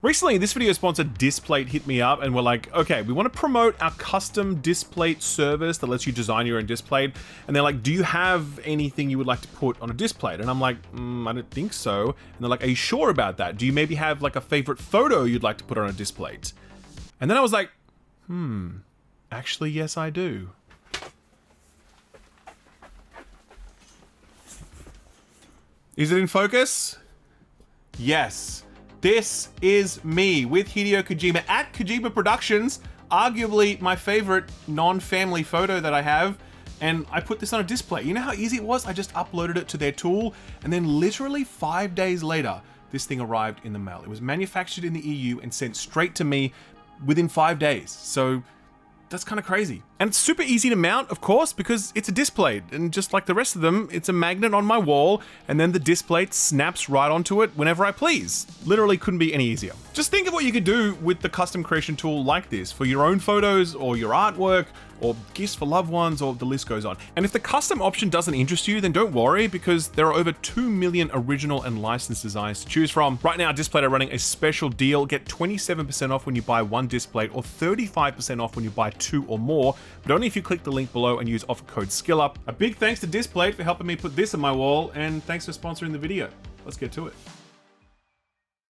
Recently, this video sponsor Displate hit me up and were like, okay, we want to promote our custom Displate service that lets you design your own Displate. And they're like, do you have anything you would like to put on a Displate? And I'm like, I don't think so. And they're like, are you sure about that? Do you maybe have like a favorite photo you'd like to put on a Displate? And then I was like, actually, yes, I do. Is it in focus? Yes. This is me with Hideo Kojima at Kojima Productions, arguably my favorite non-family photo that I have, and I put this on a display. You know how easy it was? I just uploaded it to their tool, and then literally 5 days later, this thing arrived in the mail. It was manufactured in the EU and sent straight to me within 5 days. So that's kind of crazy. And it's super easy to mount, of course, because it's a Displate. And just like the rest of them, it's a magnet on my wall, and then the Displate snaps right onto it whenever I please. Literally couldn't be any easier. Just think of what you could do with the custom creation tool like this for your own photos or your artwork or gifts for loved ones, or the list goes on. And if the custom option doesn't interest you, then don't worry, because there are over 2 million original and licensed designs to choose from. Right now, Displate are running a special deal. Get 27% off when you buy one Displate or 35% off when you buy 2 or more, but only if you click the link below and use offer code SKILLUP. A big thanks to Displate for helping me put this on my wall, and thanks for sponsoring the video. Let's get to it.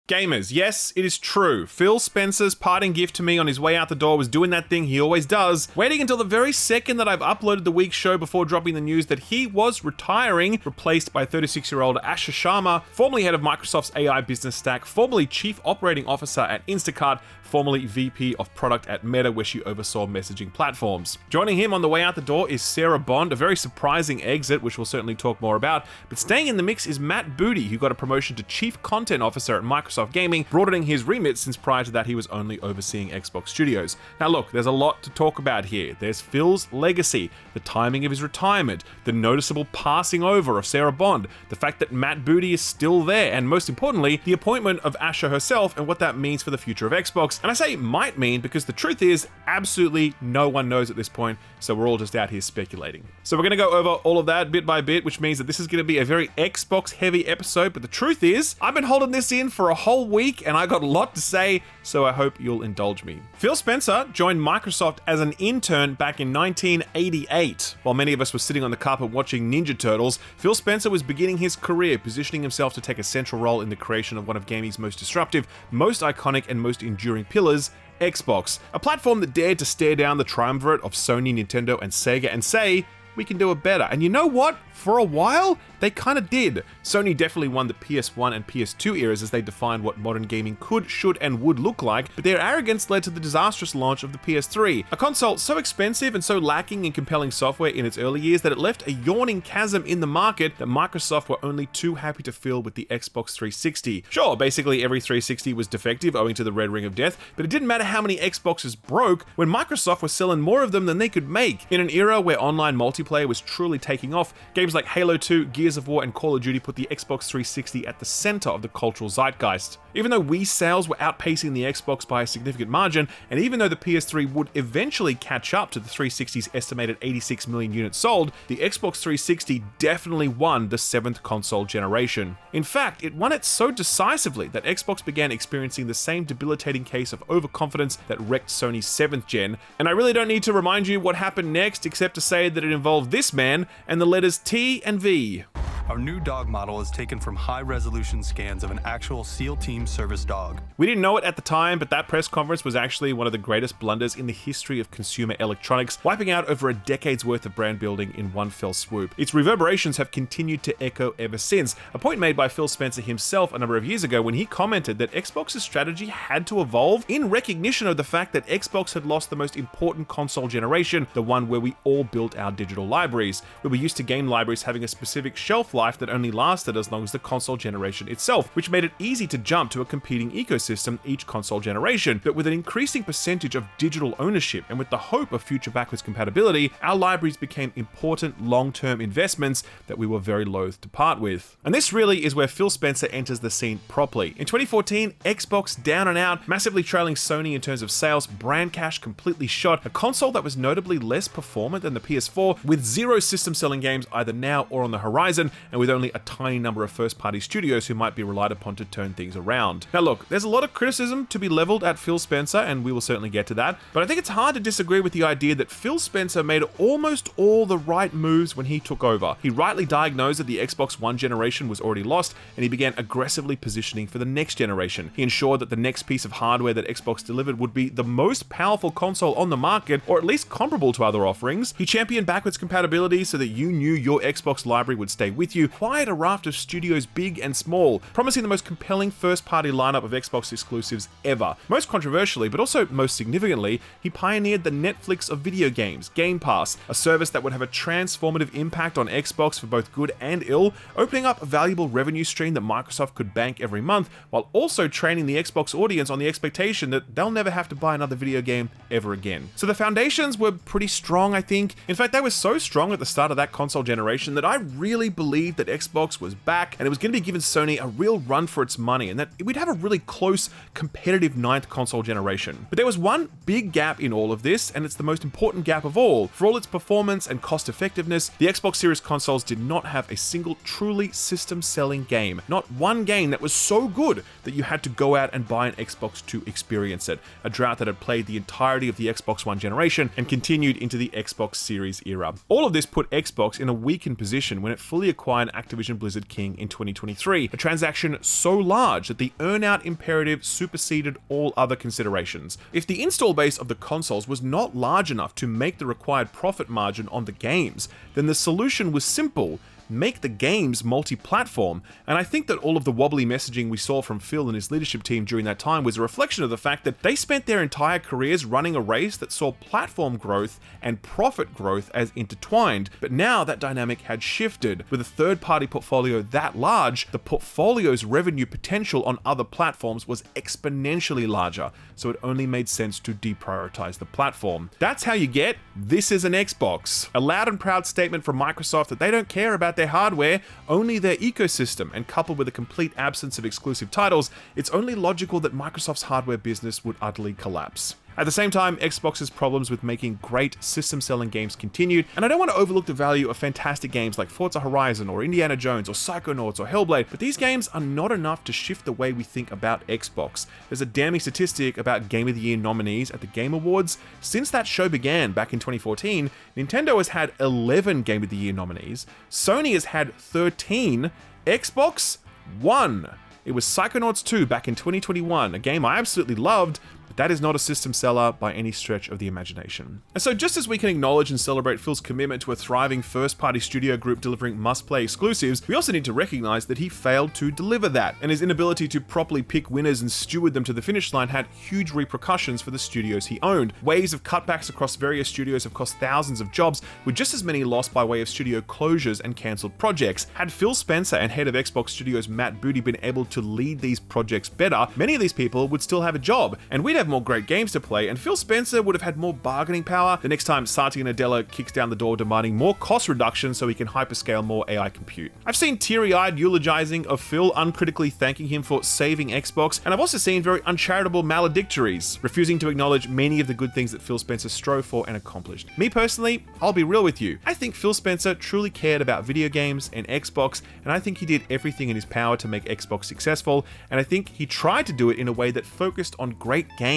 Gamers, yes, it is true. Phil Spencer's parting gift to me on his way out the door was doing that thing he always does, waiting until the very second that I've uploaded the week's show before dropping the news that he was retiring, replaced by 36-year-old Asha Sharma, formerly head of Microsoft's AI business stack, formerly chief operating officer at Instacart, formerly VP of product at Meta, where she oversaw messaging platforms. Joining him on the way out the door is Sarah Bond, a very surprising exit, which we'll certainly talk more about, but staying in the mix is Matt Booty, who got a promotion to chief content officer at Microsoft Gaming, broadening his remit since prior to that he was only overseeing Xbox Studios. Now look, there's a lot to talk about here. There's Phil's legacy, the timing of his retirement, the noticeable passing over of Sarah Bond, the fact that Matt Booty is still there, and most importantly, the appointment of Asha herself and what that means for the future of Xbox. And I say might mean because the truth is, absolutely no one knows at this point, so we're all just out here speculating. So we're going to go over all of that bit by bit, which means that this is going to be a very Xbox heavy episode, but the truth is, I've been holding this in for a whole week and I got a lot to say, so I hope you'll indulge me. Phil Spencer joined Microsoft as an intern back in 1988. While many of us were sitting on the carpet watching Ninja Turtles, Phil Spencer was beginning his career, positioning himself to take a central role in the creation of one of gaming's most disruptive, most iconic, and most enduring pillars, Xbox, a platform that dared to stare down the triumvirate of Sony, Nintendo, and Sega and say, we can do it better. And you know what? For a while, they kind of did. Sony definitely won the PS1 and PS2 eras as they defined what modern gaming could, should, and would look like, but their arrogance led to the disastrous launch of the PS3, a console so expensive and so lacking in compelling software in its early years that it left a yawning chasm in the market that Microsoft were only too happy to fill with the Xbox 360. Sure, basically every 360 was defective owing to the Red Ring of Death, but it didn't matter how many Xboxes broke when Microsoft was selling more of them than they could make. In an era where online multiplayer was truly taking off, games like Halo 2, Gears of War, and Call of Duty put the Xbox 360 at the center of the cultural zeitgeist. Even though Wii sales were outpacing the Xbox by a significant margin, and even though the PS3 would eventually catch up to the 360's estimated 86 million units sold, the Xbox 360 definitely won the 7th console generation. In fact, it won it so decisively that Xbox began experiencing the same debilitating case of overconfidence that wrecked Sony's 7th gen, and I really don't need to remind you what happened next except to say that it involved this man and the letters T and V. Our new dog model is taken from high-resolution scans of an actual SEAL Team service dog. We didn't know it at the time, but that press conference was actually one of the greatest blunders in the history of consumer electronics, wiping out over a decade's worth of brand building in one fell swoop. Its reverberations have continued to echo ever since, a point made by Phil Spencer himself a number of years ago when he commented that Xbox's strategy had to evolve in recognition of the fact that Xbox had lost the most important console generation, the one where we all built our digital libraries. We were used to game libraries having a specific shelf life that only lasted as long as the console generation itself, which made it easy to jump to a competing ecosystem each console generation. But with an increasing percentage of digital ownership and with the hope of future backwards compatibility, our libraries became important long-term investments that we were very loath to part with. And this really is where Phil Spencer enters the scene properly. In 2014, Xbox down and out, massively trailing Sony in terms of sales, brand cash completely shot, a console that was notably less performant than the PS4, with zero system selling games either now or on the horizon, and with only a tiny number of first-party studios who might be relied upon to turn things around. Now look, there's a lot of criticism to be leveled at Phil Spencer, and we will certainly get to that, but I think it's hard to disagree with the idea that Phil Spencer made almost all the right moves when he took over. He rightly diagnosed that the Xbox One generation was already lost, and he began aggressively positioning for the next generation. He ensured that the next piece of hardware that Xbox delivered would be the most powerful console on the market, or at least comparable to other offerings. He championed backwards compatibility so that you knew your Xbox library would stay with you, acquired a raft of studios big and small, promising the most compelling first-party lineup of Xbox exclusives ever. Most controversially, but also most significantly, he pioneered the Netflix of video games, Game Pass, a service that would have a transformative impact on Xbox for both good and ill, opening up a valuable revenue stream that Microsoft could bank every month, while also training the Xbox audience on the expectation that they'll never have to buy another video game ever again. So the foundations were pretty strong, I think. In fact, they were so strong at the start of that console generation that I really believed that Xbox was back and it was going to be giving Sony a real run for its money and that we'd have a really close, competitive ninth console generation. But there was one big gap in all of this, and it's the most important gap of all. For all its performance and cost effectiveness, the Xbox Series consoles did not have a single truly system-selling game. Not one game that was so good that you had to go out and buy an Xbox to experience it. A drought that had plagued the entirety of the Xbox One generation and continued into the Xbox Series era. All of this put Xbox in a weakened position when it fully acquired Activision Blizzard King in 2023, a transaction so large that the earn-out imperative superseded all other considerations. If the install base of the consoles was not large enough to make the required profit margin on the games, then the solution was simple: make the games multi-platform. And I think that all of the wobbly messaging we saw from Phil and his leadership team during that time was a reflection of the fact that they spent their entire careers running a race that saw platform growth and profit growth as intertwined. But now that dynamic had shifted. With a third-party portfolio that large, the portfolio's revenue potential on other platforms was exponentially larger, so it only made sense to deprioritize the platform. That's how you get "this is an Xbox." A loud and proud statement from Microsoft that they don't care about their hardware, only their ecosystem, and coupled with a complete absence of exclusive titles, it's only logical that Microsoft's hardware business would utterly collapse. At the same time, Xbox's problems with making great system-selling games continued, and I don't want to overlook the value of fantastic games like Forza Horizon or Indiana Jones or Psychonauts or Hellblade, but these games are not enough to shift the way we think about Xbox. There's a damning statistic about Game of the Year nominees at the Game Awards. Since that show began back in 2014, Nintendo has had 11 Game of the Year nominees, Sony has had 13, Xbox 1. It was Psychonauts 2 back in 2021, a game I absolutely loved, but that is not a system seller by any stretch of the imagination. And so just as we can acknowledge and celebrate Phil's commitment to a thriving first-party studio group delivering must-play exclusives, we also need to recognize that he failed to deliver that, and his inability to properly pick winners and steward them to the finish line had huge repercussions for the studios he owned. Waves of cutbacks across various studios have cost thousands of jobs, with just as many lost by way of studio closures and cancelled projects. Had Phil Spencer and head of Xbox Studios Matt Booty been able to lead these projects better, many of these people would still have a job, and we'd have more great games to play, and Phil Spencer would have had more bargaining power the next time Satya Nadella kicks down the door demanding more cost reduction so he can hyperscale more AI compute. I've seen teary-eyed eulogizing of Phil uncritically thanking him for saving Xbox, and I've also seen very uncharitable maledictories, refusing to acknowledge many of the good things that Phil Spencer strove for and accomplished. Me personally, I'll be real with you. I think Phil Spencer truly cared about video games and Xbox, and I think he did everything in his power to make Xbox successful, and I think he tried to do it in a way that focused on great games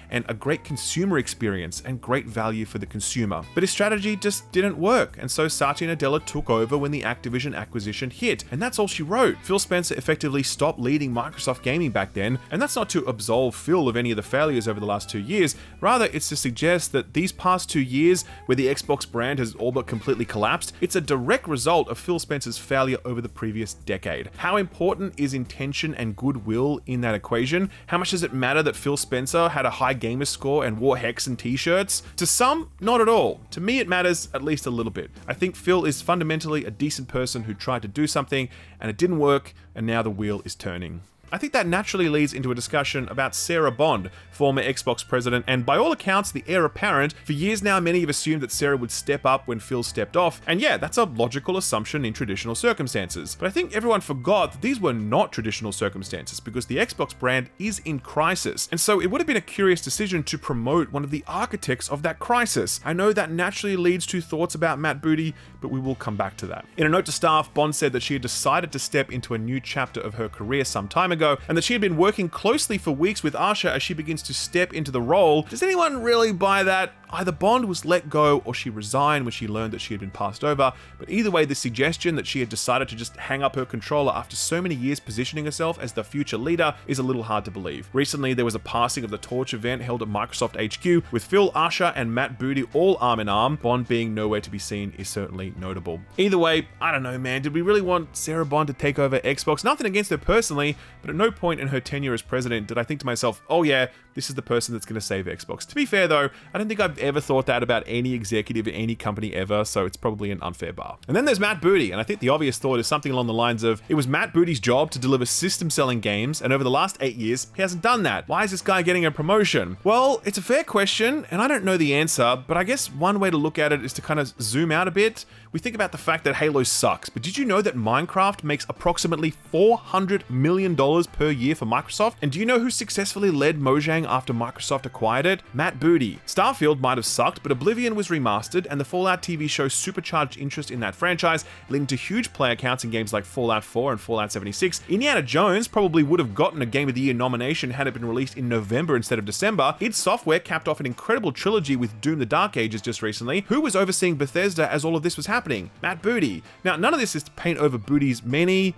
and a great consumer experience and great value for the consumer. But his strategy just didn't work, and so Satya Nadella took over when the Activision acquisition hit, and that's all she wrote. Phil Spencer effectively stopped leading Microsoft gaming back then, and that's not to absolve Phil of any of the failures over the last 2 years, rather it's to suggest that these past 2 years, where the Xbox brand has all but completely collapsed, it's a direct result of Phil Spencer's failure over the previous decade. How important is intention and goodwill in that equation? How much does it matter that Phil Spencer had a high gamer score and wore Hexen t-shirts? To some, not at all. To me, it matters at least a little bit. I think Phil is fundamentally a decent person who tried to do something and it didn't work, and now the wheel is turning. I think that naturally leads into a discussion about Sarah Bond, former Xbox president, and by all accounts, the heir apparent. For years now, many have assumed that Sarah would step up when Phil stepped off, and yeah, that's a logical assumption in traditional circumstances. But I think everyone forgot that these were not traditional circumstances because the Xbox brand is in crisis, and so it would have been a curious decision to promote one of the architects of that crisis. I know that naturally leads to thoughts about Matt Booty, but we will come back to that. In a note to staff, Bond said that she had decided to step into a new chapter of her career some time ago, and that she had been working closely for weeks with Asha as she begins to step into the role. Does anyone really buy that? Either Bond was let go or she resigned when she learned that she had been passed over, but either way, the suggestion that she had decided to just hang up her controller after so many years positioning herself as the future leader is a little hard to believe. Recently, there was a passing of the torch event held at Microsoft HQ with Phil, Asha, and Matt Booty all arm in arm. Bond being nowhere to be seen is certainly notable. Either way, I don't know, man. Did we really want Sarah Bond to take over Xbox? Nothing against her personally, but at no point in her tenure as president did I think to myself, oh yeah, this is the person that's going to save Xbox. To be fair though, I don't think I've ever thought that about any executive at any company ever, so it's probably an unfair bar. And then there's Matt Booty, and I think the obvious thought is something along the lines of, it was Matt Booty's job to deliver system-selling games, and over the last 8 years, he hasn't done that. Why is this guy getting a promotion? Well, it's a fair question, and I don't know the answer, but I guess one way to look at it is to kind of zoom out a bit. We think about the fact that Halo sucks, but did you know that Minecraft makes approximately $400 million per year for Microsoft? And do you know who successfully led Mojang after Microsoft acquired it? Matt Booty. Starfield might have sucked, but Oblivion was remastered, and the Fallout TV show supercharged interest in that franchise, leading to huge player counts in games like Fallout 4 and Fallout 76. Indiana Jones probably would have gotten a Game of the Year nomination had it been released in November instead of December. id Software capped off an incredible trilogy with Doom the Dark Ages just recently. Who was overseeing Bethesda as all of this was happening? Matt Booty. Now, none of this is to paint over Booty's many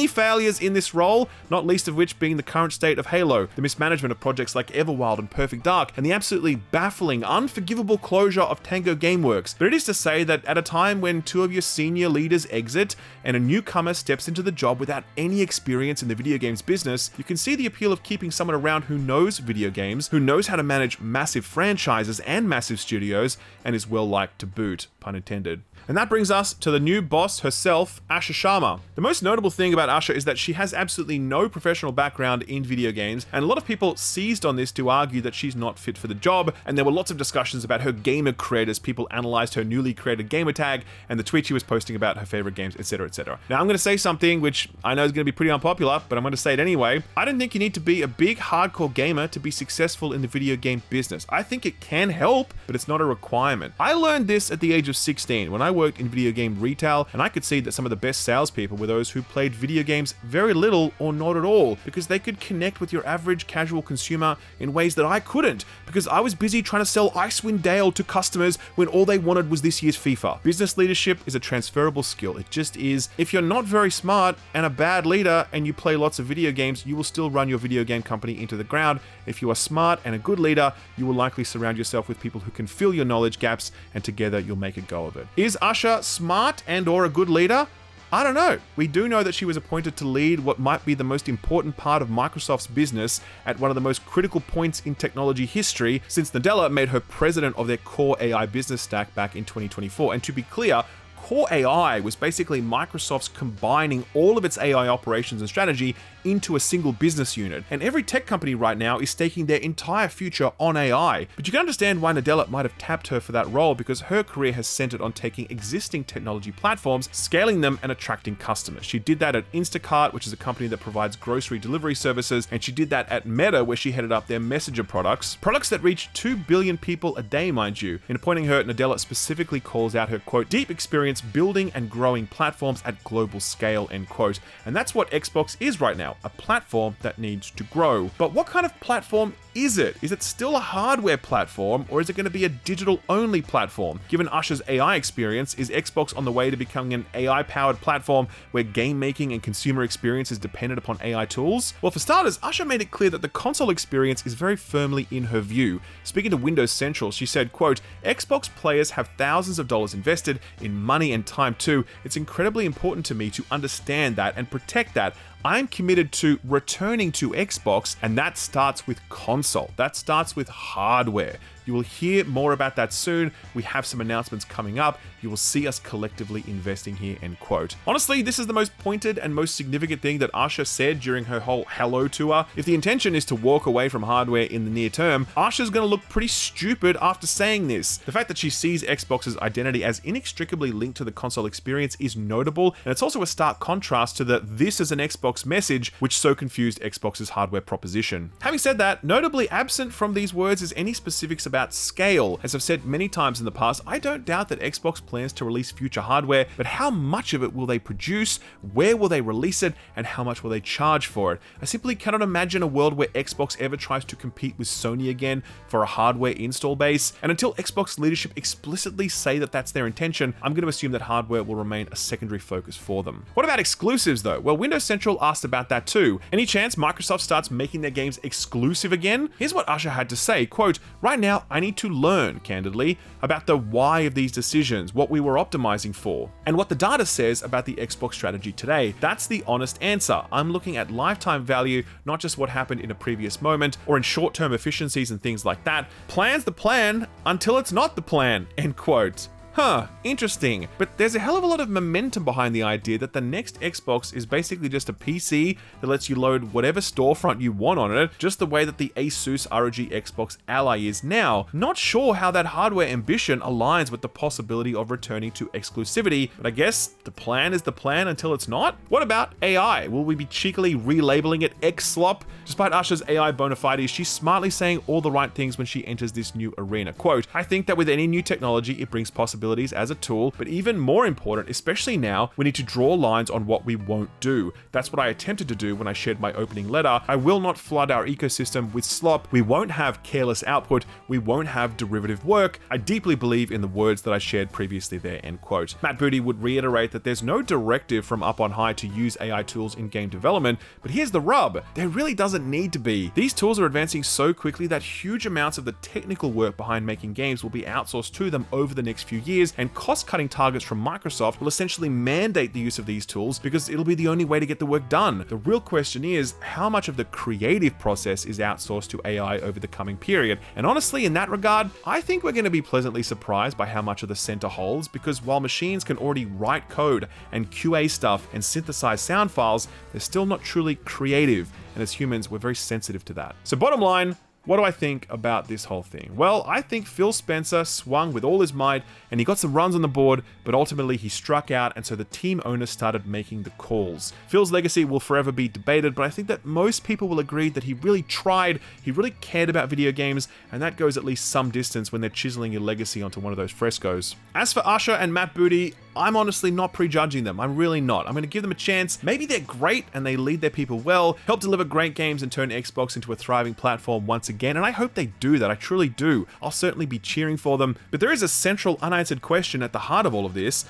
failures in this role, not least of which being the current state of Halo, the mismanagement of projects like Everwild and Perfect Dark, and the absolutely baffling, unforgivable closure of Tango Gameworks. But it is to say that at a time when two of your senior leaders exit and a newcomer steps into the job without any experience in the video games business, you can see the appeal of keeping someone around who knows video games, who knows how to manage massive franchises and massive studios, and is well liked to boot, pun intended. And that brings us to the new boss herself, Asha Sharma. The most notable thing about Asha is that she has absolutely no professional background in video games, and a lot of people seized on this to argue that she's not fit for the job, and there were lots of discussions about her gamer cred as people analyzed her newly created gamer tag and the tweets she was posting about her favorite games, etc, etc. Now I'm going to say something which I know is going to be pretty unpopular, but I'm going to say it anyway. I don't think you need to be a big hardcore gamer to be successful in the video game business. I think it can help, but it's not a requirement. I learned this at the age of 16 when I worked in video game retail, and I could see that some of the best salespeople were those who played video games very little or not at all, because they could connect with your average casual consumer in ways that I couldn't, because I was busy trying to sell Icewind Dale to customers when all they wanted was this year's FIFA. Business leadership is a transferable skill. It just is. If you're not very smart and a bad leader and you play lots of video games, you will still run your video game company into the ground. If you are smart and a good leader, you will likely surround yourself with people who can fill your knowledge gaps, and together you'll make a go of it. Is Asha smart and or a good leader? I don't know. We do know that she was appointed to lead what might be the most important part of Microsoft's business at one of the most critical points in technology history, since Nadella made her president of their core AI business stack back in 2024. And to be clear, Core AI was basically Microsoft's combining all of its AI operations and strategy into a single business unit. And every tech company right now is staking their entire future on AI. But you can understand why Nadella might have tapped her for that role, because her career has centered on taking existing technology platforms, scaling them, and attracting customers. She did that at Instacart, which is a company that provides grocery delivery services, and she did that at Meta, where she headed up their Messenger products that reach 2 billion people a day, mind you. In appointing her, Nadella specifically calls out her, quote, deep experience building and growing platforms at global scale, end quote. And that's what Xbox is right now, a platform that needs to grow. But what kind of platform is it? Is it still a hardware platform, or is it going to be a digital-only platform? Given Asha's AI experience, is Xbox on the way to becoming an AI-powered platform where game making and consumer experience is dependent upon AI tools? Well, for starters, Asha made it clear that the console experience is very firmly in her view. Speaking to Windows Central, she said, quote, Xbox players have thousands of dollars invested in money and time too. It's incredibly important to me to understand that and protect that. I'm committed to returning to Xbox, and that starts with console. That starts with hardware. You will hear more about that soon. We have some announcements coming up. You will see us collectively investing here, end quote. Honestly, this is the most pointed and most significant thing that Asha said during her whole Hello tour. If the intention is to walk away from hardware in the near term, Asha's gonna look pretty stupid after saying this. The fact that she sees Xbox's identity as inextricably linked to the console experience is notable, and it's also a stark contrast to the "this is an Xbox" message, which so confused Xbox's hardware proposition. Having said that, notably absent from these words is any specifics about scale. As I've said many times in the past, I don't doubt that Xbox plans to release future hardware, but how much of it will they produce, where will they release it, and how much will they charge for it? I simply cannot imagine a world where Xbox ever tries to compete with Sony again for a hardware install base, and until Xbox leadership explicitly say that that's their intention, I'm going to assume that hardware will remain a secondary focus for them. What about exclusives though? Well, Windows Central asked about that too. Any chance Microsoft starts making their games exclusive again? Here's what Asha had to say, quote, "Right now, I need to learn, candidly, about the why of these decisions, what we were optimizing for, and what the data says about the Xbox strategy today. That's the honest answer. I'm looking at lifetime value, not just what happened in a previous moment, or in short-term efficiencies and things like that. Plan's the plan until it's not the plan," end quote. Huh, interesting. But there's a hell of a lot of momentum behind the idea that the next Xbox is basically just a PC that lets you load whatever storefront you want on it, just the way that the Asus ROG Xbox Ally is now. Not sure how that hardware ambition aligns with the possibility of returning to exclusivity, but I guess the plan is the plan until it's not? What about AI? Will we be cheekily relabeling it X-Slop? Despite Asha's AI bona fides, she's smartly saying all the right things when she enters this new arena. Quote, "I think that with any new technology, it brings possibilities as a tool, but even more important, especially now, we need to draw lines on what we won't do. That's what I attempted to do when I shared my opening letter. I will not flood our ecosystem with slop. We won't have careless output. We won't have derivative work. I deeply believe in the words that I shared previously there," end quote. Matt Booty would reiterate that there's no directive from up on high to use AI tools in game development, but here's the rub. There really doesn't need to be. These tools are advancing so quickly that huge amounts of the technical work behind making games will be outsourced to them over the next few years, and cost-cutting targets from Microsoft will essentially mandate the use of these tools because it'll be the only way to get the work done. The real question is, how much of the creative process is outsourced to AI over the coming period? And honestly, in that regard, I think we're going to be pleasantly surprised by how much of the center holds, because while machines can already write code and QA stuff and synthesize sound files, they're still not truly creative, and as humans, we're very sensitive to that. So bottom line, what do I think about this whole thing? Well, I think Phil Spencer swung with all his might and he got some runs on the board, but ultimately he struck out, and so the team owner started making the calls. Phil's legacy will forever be debated, but I think that most people will agree that he really tried, he really cared about video games, and that goes at least some distance when they're chiseling your legacy onto one of those frescoes. As for Asha and Matt Booty, I'm honestly not prejudging them. I'm really not. I'm going to give them a chance. Maybe they're great and they lead their people well, help deliver great games and turn Xbox into a thriving platform once again, and I hope they do that. I truly do. I'll certainly be cheering for them. But there is a central unanswered question at the heart of all of this.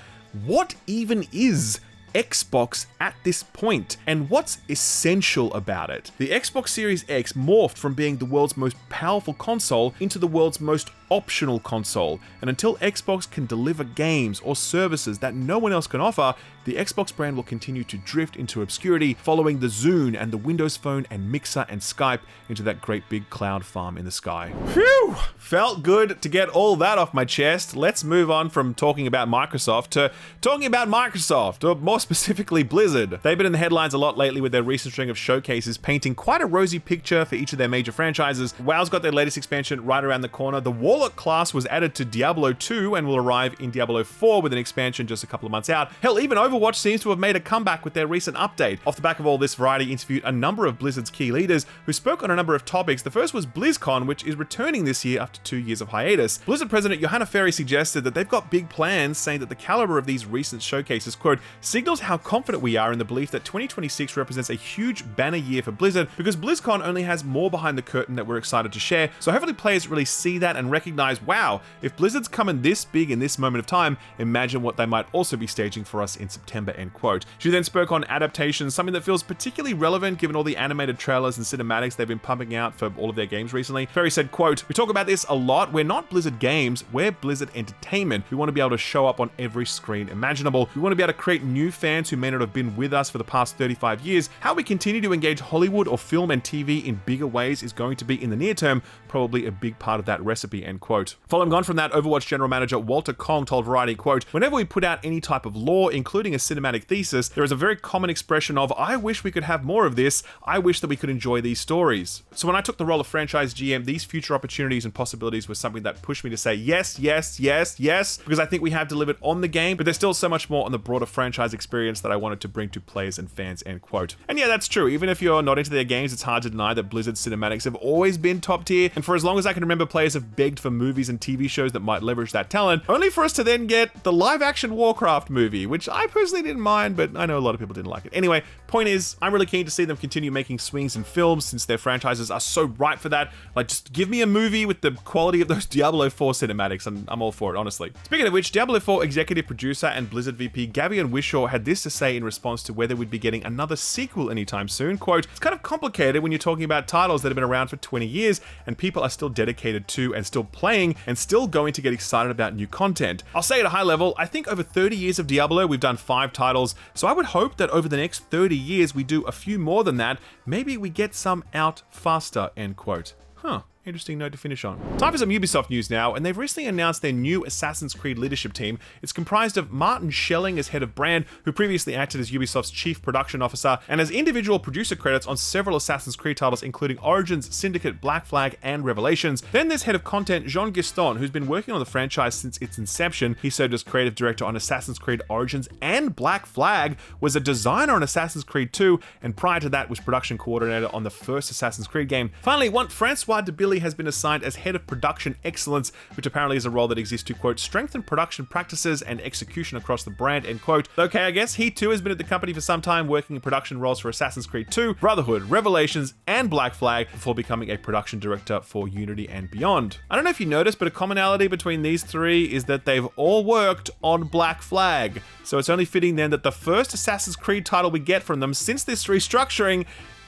What even is Xbox at this point, and what's essential about it? The Xbox Series X morphed from being the world's most powerful console into the world's most optional console, and until Xbox can deliver games or services that no one else can offer, the Xbox brand will continue to drift into obscurity, following the Zune and the Windows Phone and Mixer and Skype into that great big cloud farm in the sky. Phew! Felt good to get all that off my chest. Let's move on from talking about Microsoft to talking about Microsoft, or more specifically Blizzard. They've been in the headlines a lot lately with their recent string of showcases painting quite a rosy picture for each of their major franchises. WoW's got their latest expansion right around the corner. The Warlock class was added to Diablo 2 and will arrive in Diablo 4 with an expansion just a couple of months out. Hell, even Overwatch seems to have made a comeback with their recent update. Off the back of all this, Variety interviewed a number of Blizzard's key leaders who spoke on a number of topics. The first was BlizzCon, which is returning this year after 2 years of hiatus. Blizzard President Johanna Ferry suggested that they've got big plans, saying that the caliber of these recent showcases, quote, signals how confident we are in the belief that 2026 represents a huge banner year for Blizzard, because BlizzCon only has more behind the curtain that we're excited to share. So hopefully players really see that and recognize, wow, if Blizzard's coming this big in this moment of time, imagine what they might also be staging for us in September, end quote. She then spoke on adaptations, something that feels particularly relevant given all the animated trailers and cinematics they've been pumping out for all of their games recently. Ferry said, quote, "We talk about this a lot. We're not Blizzard Games, we're Blizzard Entertainment. We want to be able to show up on every screen imaginable. We want to be able to create new fans who may not have been with us for the past 35 years. How we continue to engage Hollywood or film and TV in bigger ways is going to be, in the near term, probably a big part of that recipe," end quote. Following on from that, Overwatch General Manager Walter Kong told Variety, quote, "Whenever we put out any type of lore, including a cinematic thesis, there is a very common expression of, I wish we could have more of this. I wish that we could enjoy these stories." So when I took the role of franchise GM, these future opportunities and possibilities were something that pushed me to say yes, yes, yes, yes, because I think we have delivered on the game, but there's still so much more on the broader franchise experience that I wanted to bring to players and fans, end quote. And yeah, that's true. Even if you're not into their games, it's hard to deny that Blizzard's cinematics have always been top tier, and for as long as I can remember, players have begged for movies and TV shows that might leverage that talent, only for us to then get the live-action Warcraft movie, which I personally didn't mind, but I know a lot of people didn't like it. Anyway, point is, I'm really keen to see them continue making swings in films since their franchises are so ripe for that. Like, just give me a movie with the quality of those Diablo 4 cinematics, and I'm all for it, honestly. Speaking of which, Diablo 4 executive producer and Blizzard VP Gavion Wishaw had this to say in response to whether we'd be getting another sequel anytime soon. Quote, "It's kind of complicated when you're talking about titles that have been around for 20 years and people are still dedicated to and still playing and still going to get excited about new content. I'll say at a high level, I think over 30 years of Diablo, we've done 5 titles, so I would hope that over the next 30 years we do a few more than that. Maybe we get some out faster," end quote. Huh. Interesting note to finish on. Time for some Ubisoft news now, and they've recently announced their new Assassin's Creed leadership team. It's comprised of Martin Schelling as head of brand, who previously acted as Ubisoft's chief production officer, and has individual producer credits on several Assassin's Creed titles, including Origins, Syndicate, Black Flag, and Revelations. Then there's head of content Jean Gaston, who's been working on the franchise since its inception. He served as creative director on Assassin's Creed Origins and Black Flag, was a designer on Assassin's Creed 2, and prior to that was production coordinator on the first Assassin's Creed game. Finally, one Francois de Billy has been assigned as head of production excellence, which apparently is a role that exists to, quote, "strengthen production practices and execution across the brand," end quote. Okay, I guess he too has been at the company for some time, working in production roles for Assassin's Creed 2, Brotherhood, Revelations, and Black Flag before becoming a production director for Unity and beyond. I don't know if you noticed, but a commonality between these three is that they've all worked on Black Flag. So it's only fitting then that the first Assassin's Creed title we get from them since this restructuring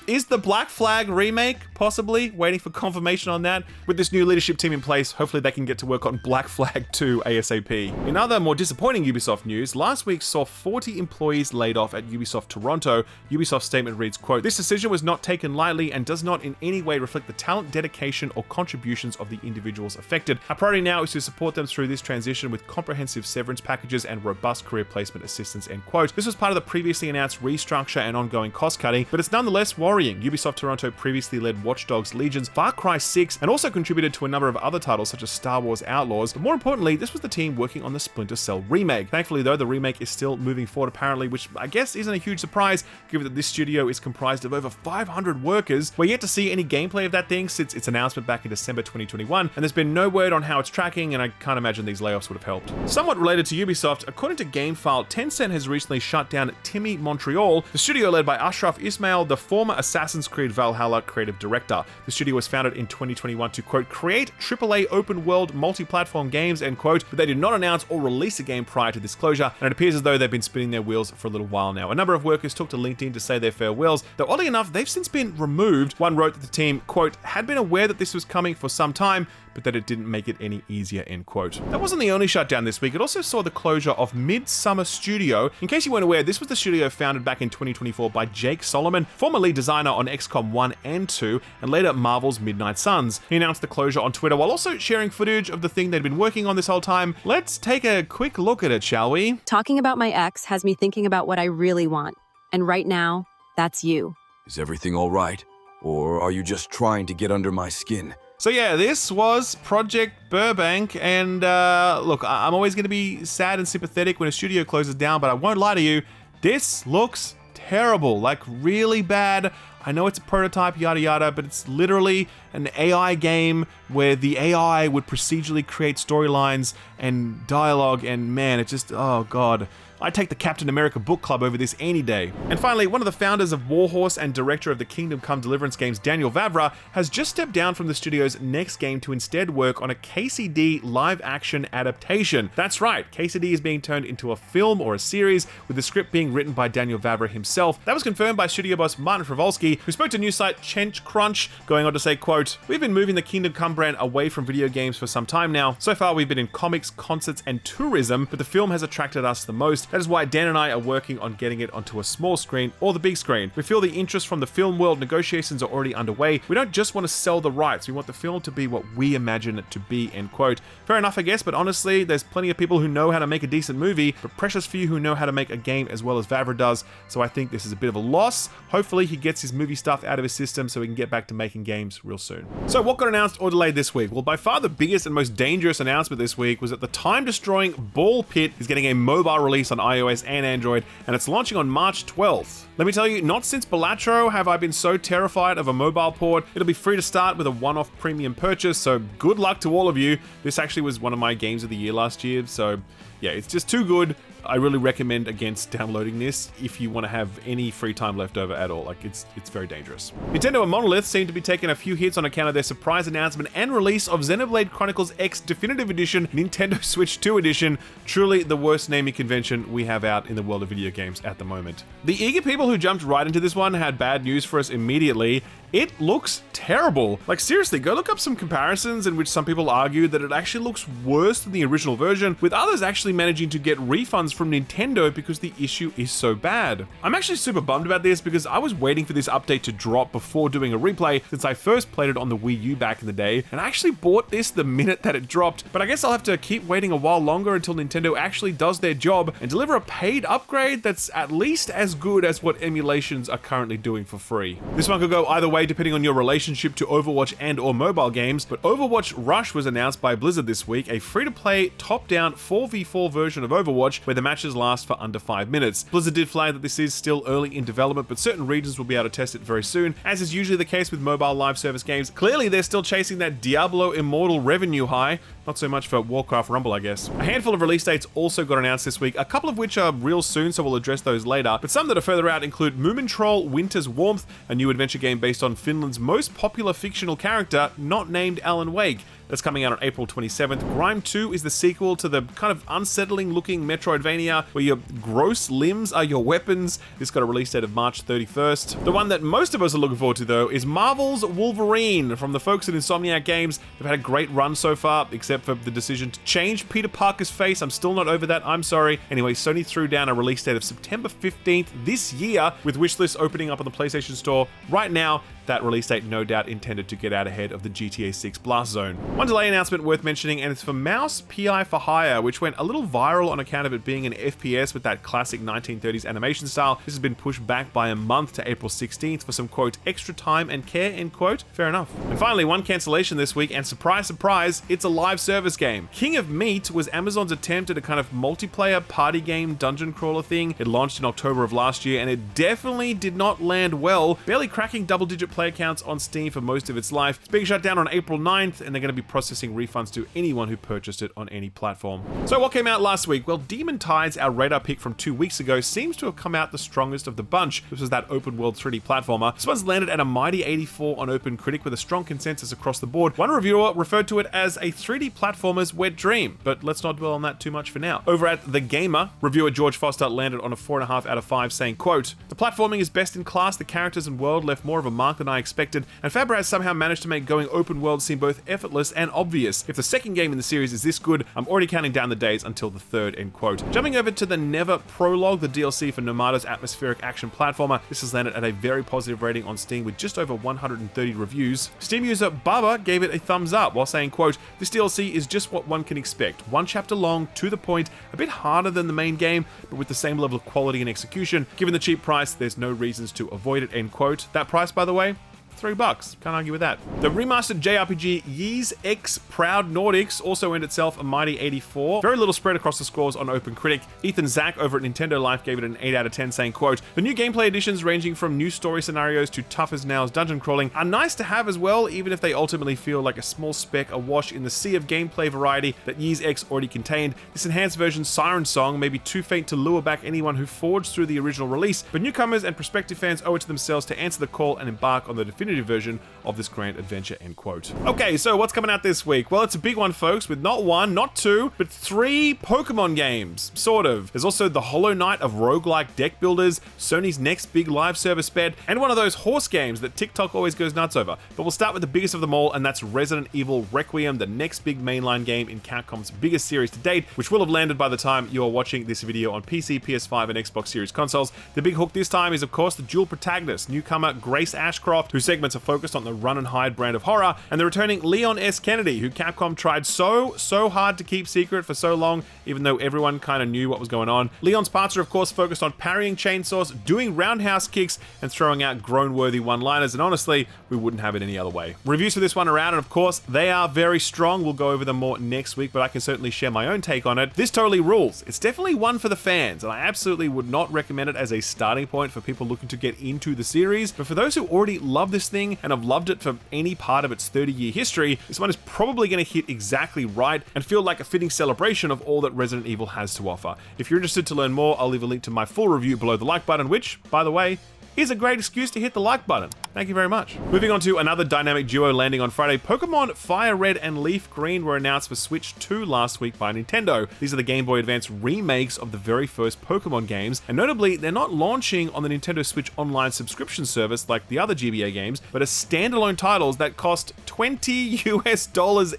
is the Black Flag remake, possibly. Waiting for confirmation on that. With this new leadership team in place, hopefully they can get to work on Black Flag 2 ASAP. In other, more disappointing Ubisoft news, last week saw 40 employees laid off at Ubisoft Toronto. Ubisoft's statement reads, quote, "This decision was not taken lightly and does not in any way reflect the talent, dedication, or contributions of the individuals affected. Our priority now is to support them through this transition with comprehensive severance packages and robust career placement assistance," end quote. This was part of the previously announced restructure and ongoing cost cutting, but it's nonetheless worrying. Ubisoft Toronto previously led Watch Dogs Legion's Far Cry 6 and also contributed to a number of other titles such as Star Wars Outlaws, but more importantly, this was the team working on the Splinter Cell remake. Thankfully though, the remake is still moving forward apparently, which I guess isn't a huge surprise given that this studio is comprised of over 500 workers. We're yet to see any gameplay of that thing since its announcement back in December 2021, and there's been no word on how it's tracking, and I can't imagine these layoffs would have helped. Somewhat related to Ubisoft, according to GameFile, Tencent has recently shut down Timmy Montreal, the studio led by Ashraf Ismail, the former Assassin's Creed Valhalla creative director. The studio was founded in 2021 to, quote, "create AAA open-world multi-platform games," end quote, but they did not announce or release a game prior to this closure, and it appears as though they've been spinning their wheels for a little while now. A number of workers took to LinkedIn to say their farewells, though oddly enough, they've since been removed. One wrote that the team, quote, "had been aware that this was coming for some time, but that it didn't make it any easier," end quote. That wasn't the only shutdown this week. It also saw the closure of Midsummer Studio. In case you weren't aware, this was the studio founded back in 2024 by Jake Solomon, former lead designer on XCOM 1 and 2, and later Marvel's Midnight Suns. He announced the closure on Twitter while also sharing footage of the thing they'd been working on this whole time. Let's take a quick look at it, shall we? "Talking about my ex has me thinking about what I really want. And right now, that's you. Is everything all right? Or are you just trying to get under my skin?" So yeah, this was Project Burbank, and look, I'm always going to be sad and sympathetic when a studio closes down, but I won't lie to you, this looks terrible, like really bad. I know it's a prototype, yada yada, but it's literally an AI game where the AI would procedurally create storylines and dialogue, and man, it just, oh god. I'd take the Captain America book club over this any day. And finally, one of the founders of Warhorse and director of the Kingdom Come Deliverance games, Daniel Vavra, has just stepped down from the studio's next game to instead work on a KCD live-action adaptation. That's right, KCD is being turned into a film or a series, with the script being written by Daniel Vavra himself. That was confirmed by studio boss Martin Frowolski, who spoke to news site Chench Crunch, going on to say, quote, "We've been moving the Kingdom Come brand away from video games for some time now. So far, we've been in comics, concerts, and tourism, but the film has attracted us the most. That is why Dan and I are working on getting it onto a small screen or the big screen. We feel the interest from the film world, negotiations are already underway. We don't just want to sell the rights, we want the film to be what we imagine it to be," end quote. Fair enough, I guess, but honestly, there's plenty of people who know how to make a decent movie, but precious few who know how to make a game as well as Vavra does, so I think this is a bit of a loss. Hopefully he gets his movie stuff out of his system so he can get back to making games real soon. So what got announced or delayed this week? Well, by far the biggest and most dangerous announcement this week was that the time-destroying Ball Pit is getting a mobile release on iOS and Android, and it's launching on March 12th. Let me tell you, not since Balatro have I been so terrified of a mobile port. It'll be free to start with a one-off premium purchase, so good luck to all of you. This actually was one of my games of the year last year, so yeah, it's just too good. I really recommend against downloading this if you want to have any free time left over at all. Like, it's very dangerous. Nintendo and Monolith seem to be taking a few hits on account of their surprise announcement and release of Xenoblade Chronicles X Definitive Edition, Nintendo Switch 2 Edition. Truly the worst naming convention we have out in the world of video games at the moment. The eager people who jumped right into this one had bad news for us immediately. It looks terrible. Like, seriously, go look up some comparisons in which some people argue that it actually looks worse than the original version, with others actually managing to get refunds from Nintendo because the issue is so bad. I'm actually super bummed about this because I was waiting for this update to drop before doing a replay since I first played it on the Wii U back in the day, and I actually bought this the minute that it dropped, but I guess I'll have to keep waiting a while longer until Nintendo actually does their job and deliver a paid upgrade that's at least as good as what emulations are currently doing for free. This one could go either way depending on your relationship to Overwatch and or mobile games, but Overwatch Rush was announced by Blizzard this week, a free-to-play top-down 4v4 version of Overwatch where the matches last for under 5 minutes. Blizzard did flag that this is still early in development, but certain regions will be able to test it very soon, as is usually the case with mobile live service games. Clearly they're still chasing that Diablo Immortal revenue high, not so much for Warcraft Rumble, I guess. A handful of release dates also got announced this week, a couple of which are real soon, so we'll address those later, but some that are further out include Moomin Troll Winter's Warmth, a new adventure game based on Finland's most popular fictional character, not named Alan Wake. That's coming out on April 27th. Grime 2 is the sequel to the kind of unsettling looking Metroidvania where your gross limbs are your weapons. This got a release date of March 31st. The one that most of us are looking forward to though is Marvel's Wolverine from the folks at Insomniac Games. They've had a great run so far, except for the decision to change Peter Parker's face. I'm still not over that, I'm sorry. Anyway, Sony threw down a release date of September 15th this year, with wishlist opening up on the PlayStation Store right now. That release date no doubt intended to get out ahead of the GTA 6 Blast Zone. One delay announcement worth mentioning, and it's for Mouse PI for Hire, which went a little viral on account of it being an FPS with that classic 1930s animation style. This has been pushed back by a month to April 16th for some, quote, extra time and care, end quote. Fair enough. And finally, one cancellation this week, and surprise, surprise, it's a live service game. King of Meat was Amazon's attempt at a kind of multiplayer party game dungeon crawler thing. It launched in October of last year, and it definitely did not land well, barely cracking double-digit player counts on Steam for most of its life. It's being shut down on April 9th, and they're going to be processing refunds to anyone who purchased it on any platform. So what came out last week? Well, Demon Tides, our radar pick from 2 weeks ago, seems to have come out the strongest of the bunch. This was that open world 3D platformer. This one's landed at a mighty 84 on OpenCritic with a strong consensus across the board. One reviewer referred to it as a 3D platformer's wet dream, but let's not dwell on that too much for now. Over at The Gamer, reviewer George Foster landed on a 4.5 out of 5, saying, quote, "The platforming is best in class, the characters and world left more of a mark than I expected, and Faber has somehow managed to make going open world seem both effortless and obvious. If the second game in the series is this good, I'm already counting down the days until the third," end quote. Jumping over to the Never Prologue, the DLC for Nomada's atmospheric action platformer, this has landed at a very positive rating on Steam with just over 130 reviews. Steam user Baba gave it a thumbs up while saying, quote, "This DLC is just what one can expect. One chapter long, to the point, a bit harder than the main game, but with the same level of quality and execution. Given the cheap price, there's no reasons to avoid it," end quote. That price, by the way, $3. Can't argue with that. The remastered JRPG Ys X Proud Nordics also earned itself a mighty 84. Very little spread across the scores on OpenCritic. Ethan Zach over at Nintendo Life gave it an 8 out of 10, saying, quote, "The new gameplay additions ranging from new story scenarios to tough as nails dungeon crawling are nice to have as well, even if they ultimately feel like a small speck awash in the sea of gameplay variety that Ys X already contained. This enhanced version's Siren Song may be too faint to lure back anyone who forged through the original release, but newcomers and prospective fans owe it to themselves to answer the call and embark on the definitive version of this grand adventure," end quote. Okay, so what's coming out this week? Well, it's a big one, folks, with not one, not two, but 3 Pokemon games. Sort of. There's also the Hollow Knight of roguelike deck builders, Sony's next big live service bed, and one of those horse games that TikTok always goes nuts over. But we'll start with the biggest of them all, and that's Resident Evil Requiem, the next big mainline game in Capcom's biggest series to date, which will have landed by the time you are watching this video on PC, PS5, and Xbox Series consoles. The big hook this time is, of course, the dual protagonist, newcomer Grace Ashcroft, whose segments are focused on the run and hide brand of horror, and the returning Leon S. Kennedy, who Capcom tried so hard to keep secret for so long, even though everyone kind of knew what was going on. Leon's parts are, of course, focused on parrying chainsaws, doing roundhouse kicks, and throwing out groan-worthy one-liners, and honestly, we wouldn't have it any other way. Reviews for this one are out, and of course, they are very strong. We'll go over them more next week, but I can certainly share my own take on it. This totally rules. It's definitely one for the fans, and I absolutely would not recommend it as a starting point for people looking to get into the series, but for those who already love this thing and have loved it for any part of its 30-year history, this one is probably going to hit exactly right and feel like a fitting celebration of all that Resident Evil has to offer. If you're interested to learn more, I'll leave a link to my full review below the like button, which, by the way, is a great excuse to hit the like button. Thank you very much. Moving on to another dynamic duo landing on Friday, Pokemon Fire Red and Leaf Green were announced for Switch 2 last week by Nintendo. These are the Game Boy Advance remakes of the very first Pokemon games, and notably, they're not launching on the Nintendo Switch Online subscription service like the other GBA games, but as standalone titles that cost $20 US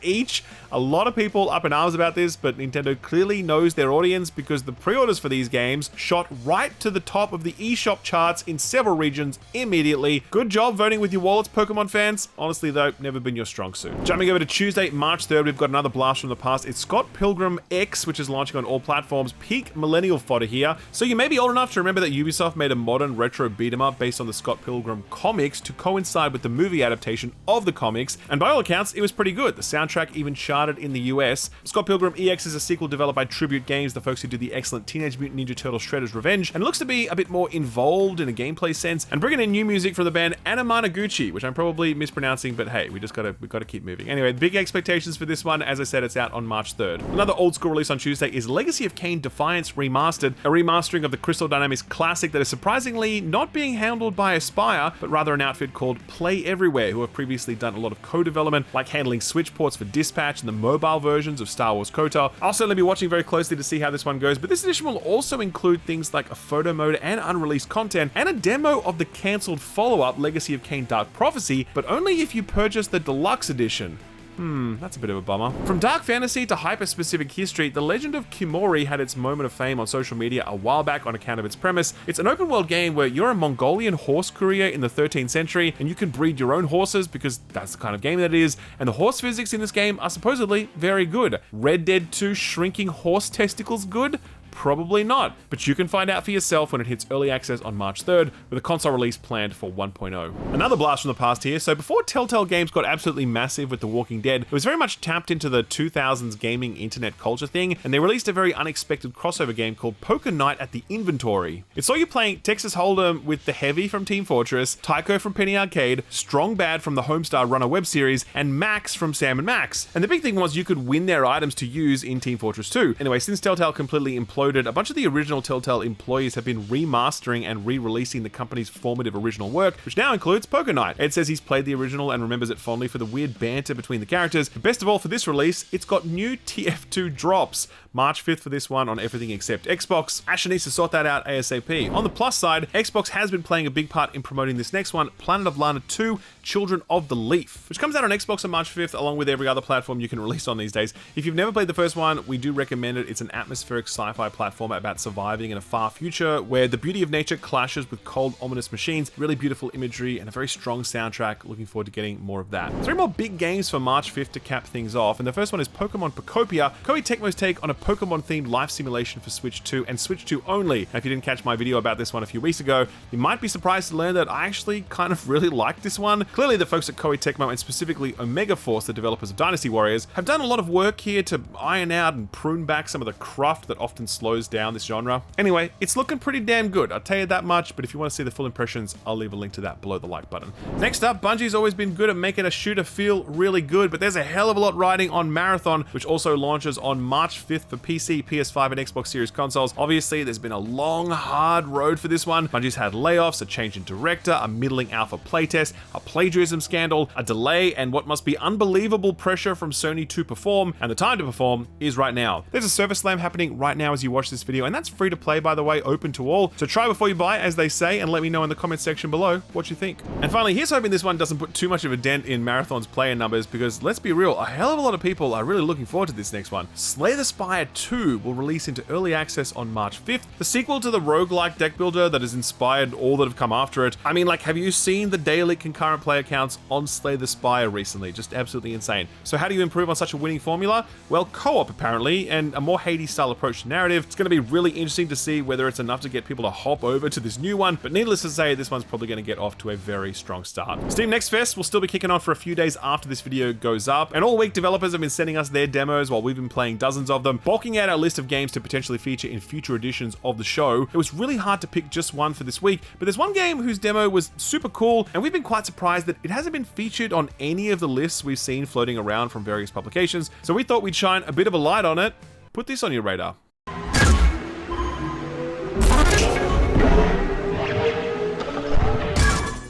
each. A lot of people up in arms about this, but Nintendo clearly knows their audience because the pre-orders for these games shot right to the top of the eShop charts in several regions immediately. Good job voting with your wallets, Pokemon fans. Honestly though, never been your strong suit. Jumping over to Tuesday, March 3rd, we've got another blast from the past. It's Scott Pilgrim X, which is launching on all platforms. Peak millennial fodder here. So you may be old enough to remember that Ubisoft made a modern retro beat 'em up based on the Scott Pilgrim comics to coincide with the movie adaptation of the comics, and by all accounts, it was pretty good. The soundtrack even charted in the US. Scott Pilgrim EX is a sequel developed by Tribute Games, the folks who did the excellent Teenage Mutant Ninja Turtles Shredder's Revenge, and looks to be a bit more involved in a gameplay sense, and bringing in new music from the band Anamanaguchi, which I'm probably mispronouncing, but hey, we gotta keep moving. Anyway, big expectations for this one. As I said, it's out on March 3rd. Another old school release on Tuesday is Legacy of Kain Defiance Remastered, a remastering of the Crystal Dynamics classic that is surprisingly not being handled by Aspyr, but rather an outfit called Play Everywhere, who have previously done a lot of co-development, like handling Switch ports for Dispatch and the mobile versions of Star Wars KOTOR. I'll certainly be watching very closely to see how this one goes, but this edition will also include things like a photo mode and unreleased content, and a demo of the cancelled follow-up Legacy of Kain Dark Prophecy, but only if you purchase the deluxe edition. That's a bit of a bummer. From dark fantasy to hyper-specific history, The Legend of Kimori had its moment of fame on social media a while back on account of its premise. It's an open-world game where you're a Mongolian horse courier in the 13th century, and you can breed your own horses because that's the kind of game that it is, and the horse physics in this game are supposedly very good. Red Dead 2 shrinking horse testicles good? Probably not, but you can find out for yourself when it hits early access on March 3rd, with a console release planned for 1.0. Another blast from the past here. So before Telltale Games got absolutely massive with The Walking Dead, it was very much tapped into the 2000s gaming internet culture thing, and they released a very unexpected crossover game called Poker Night at the Inventory. It saw you playing Texas Hold'em with the Heavy from Team Fortress, Tycho from Penny Arcade, Strong Bad from the Homestar Runner web series, and Max from Sam & Max. And the big thing was you could win their items to use in Team Fortress 2. Anyway, since Telltale completely imploded, a bunch of the original Telltale employees have been remastering and re-releasing the company's formative original work, which now includes Poker Night. Ed says he's played the original and remembers it fondly for the weird banter between the characters. But best of all, for this release, it's got new TF2 drops. March 5th for this one on everything except Xbox. Asha needs to sort that out ASAP. On the plus side, Xbox has been playing a big part in promoting this next one, Planet of Lana 2, Children of the Leaf, which comes out on Xbox on March 5th, along with every other platform you can release on these days. If you've never played the first one, we do recommend it. It's an atmospheric sci-fi platformer about surviving in a far future where the beauty of nature clashes with cold, ominous machines. Really beautiful imagery and a very strong soundtrack. Looking forward to getting more of that. 3 more big games for March 5th to cap things off, and the first one is Pokemon Pocopia, Koei Tecmo's take on a Pokemon-themed life simulation for Switch 2 and Switch 2 only. Now, if you didn't catch my video about this one a few weeks ago, you might be surprised to learn that I actually kind of really like this one. Clearly, the folks at Koei Tecmo, and specifically Omega Force, the developers of Dynasty Warriors, have done a lot of work here to iron out and prune back some of the cruft that often slows down this genre. Anyway, it's looking pretty damn good, I'll tell you that much, but if you want to see the full impressions, I'll leave a link to that below the like button. Next up, Bungie's always been good at making a shooter feel really good, but there's a hell of a lot riding on Marathon, which also launches on March 5th for PC, PS5, and Xbox Series consoles. Obviously, there's been a long, hard road for this one. Bungie's had layoffs, a change in director, a middling alpha playtest, a plagiarism scandal, a delay, and what must be unbelievable pressure from Sony to perform, and the time to perform is right now. There's a server slam happening right now as you watch this video, and that's free to play, by the way, open to all. So try before you buy, as they say, and let me know in the comments section below what you think. And finally, here's hoping this one doesn't put too much of a dent in Marathon's player numbers, because let's be real, a hell of a lot of people are really looking forward to this next one. Slay the Spire 2 will release into early access on March 5th, the sequel to the roguelike deck builder that has inspired all that have come after it. I mean, like, have you seen the daily concurrent player counts on Slay the Spire recently? Just absolutely insane. So how do you improve on such a winning formula? Well, co-op apparently, and a more Hades style approach to narrative. It's going to be really interesting to see whether it's enough to get people to hop over to this new one, but needless to say, this one's probably going to get off to a very strong start. Steam Next Fest will still be kicking on for a few days after this video goes up, and all week developers have been sending us their demos while we've been playing dozens of them, bulking out our list of games to potentially feature in future editions of the show. It was really hard to pick just one for this week, but there's one game whose demo was super cool, and we've been quite surprised that it hasn't been featured on any of the lists we've seen floating around from various publications, so we thought we'd shine a bit of a light on it. Put this on your radar.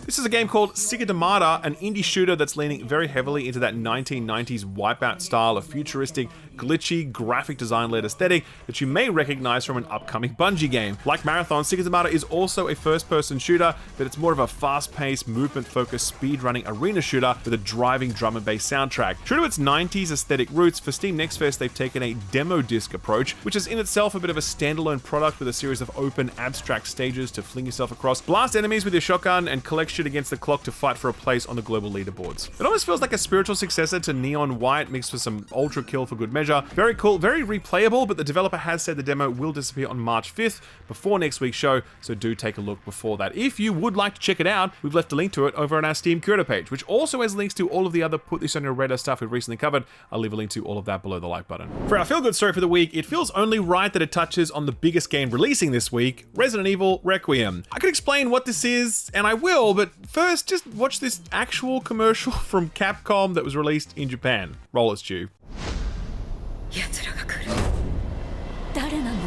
This is a game called Sigadamata, an indie shooter that's leaning very heavily into that 1990s Wipeout style of futuristic, glitchy, graphic design-led aesthetic that you may recognize from an upcoming Bungie game. Like Marathon, Sigadamata is also a first-person shooter, but it's more of a fast-paced, movement-focused, speed-running arena shooter with a driving drum and bass soundtrack. True to its 90s aesthetic roots, for Steam Next Fest they've taken a demo disc approach, which is in itself a bit of a standalone product with a series of open, abstract stages to fling yourself across, blast enemies with your shotgun, and collect shit against the clock to fight for a place on the global leaderboards. It almost feels like a spiritual successor to Neon White mixed with some ultra kill for good measure. Very cool, very replayable, but the developer has said the demo will disappear on March 5th before next week's show, so do take a look before that. If you would like to check it out, we've left a link to it over on our Steam Curator page, which also has links to all of the other Put This On Your Radar stuff we've recently covered. I'll leave a link to all of that below the like button. For our feel-good story for the week, it feels only right that it touches on the biggest game releasing this week, Resident Evil Requiem. I could explain what this is, and I will, but first, just watch this actual commercial from Capcom that was released in Japan. Roll it, Stu. 奴らが来る。誰なの？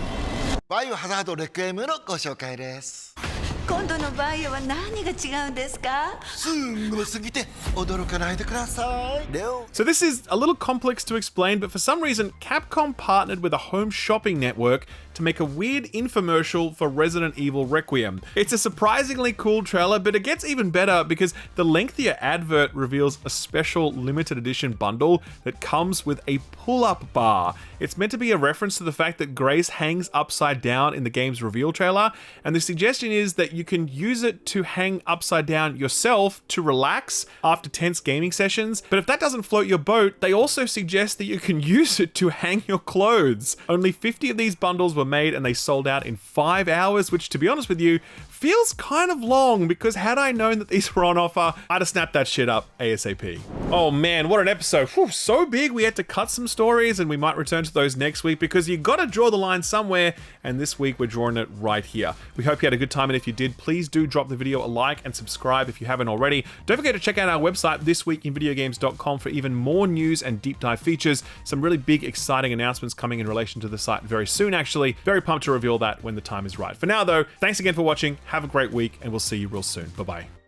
バイオハザードレクエムのご紹介です。今度のバイオは何が違うんですか？すんごすぎて驚かないでください。So this is a little complex to explain, but for some reason, Capcom partnered with a home shopping network to make a weird infomercial for Resident Evil Requiem. It's a surprisingly cool trailer, but it gets even better because the lengthier advert reveals a special limited edition bundle that comes with a pull-up bar. It's meant to be a reference to the fact that Grace hangs upside down in the game's reveal trailer, and the suggestion is that you can use it to hang upside down yourself to relax after tense gaming sessions. But if that doesn't float your boat, they also suggest that you can use it to hang your clothes. Only 50 of these bundles were made and they sold out in 5 hours, which, to be honest with you, feels kind of long, because had I known that these were on offer, I'd have snapped that shit up ASAP. Oh man, what an episode. Whew, so big we had to cut some stories, and we might return to those next week because you gotta draw the line somewhere, and this week we're drawing it right here. We hope you had a good time, and if you did, please do drop the video a like and subscribe if you haven't already. Don't forget to check out our website, thisweekinvideogames.com, for even more news and deep dive features. Some really big, exciting announcements coming in relation to the site very soon, actually. Very pumped to reveal that when the time is right. For now though, thanks again for watching. Have a great week, and we'll see you real soon. Bye-bye.